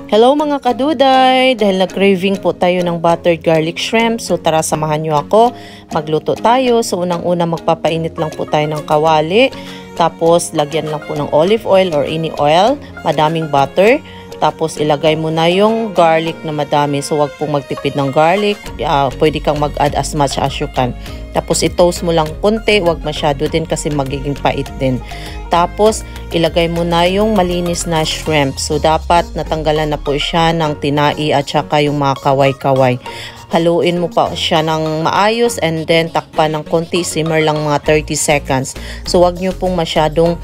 Hello mga kaduday! Dahil nag-craving po tayo ng buttered garlic shrimp, so tara samahan nyo ako. Magluto tayo. So unang-una magpapainit lang po tayo ng kawali. Tapos lagyan lang po ng olive oil or any oil. Madaming butter. Tapos ilagay mo na yung garlic na madami. So wag pong magtipid ng garlic. Pwede kang mag-add as much as you can. Tapos i-toast mo lang konti, wag masyado din kasi magiging pait din. Tapos ilagay mo na yung malinis na shrimp. So dapat natanggalan na po siya ng tinai at saka yung mga kaway-kaway. Haluin mo pa siya ng maayos and then takpan ng konti, simmer lang mga 30 seconds. So wag nyo pong masyadong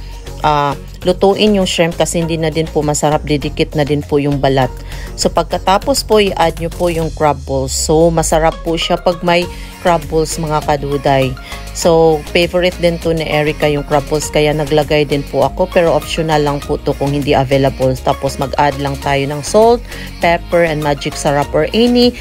lutuin yung shrimp kasi hindi na din po masarap, didikit na din po yung balat. So pagkatapos po i-add nyo po yung crab balls. So masarap po siya pag may crab balls mga kaduday. So favorite din to ni Erica yung crab balls kaya naglagay din po ako, pero optional lang po to kung hindi available. Tapos mag-add lang tayo ng salt, pepper, and magic sarap or any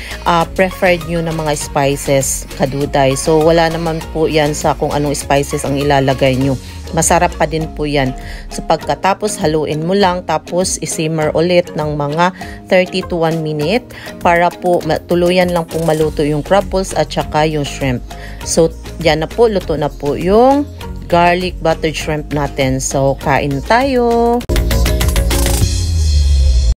preferred nyo na mga spices kaduday. So wala naman po yan sa kung anong spices ang ilalagay nyo. Masarap pa din po yan. So pagkatapos haluin mo lang, tapos isimmer ulit ng mga 30 to 1 minute para po tuluyan lang pong maluto yung crab balls at saka yung shrimp. So yan na po, luto na po yung garlic buttered shrimp natin. So kain tayo!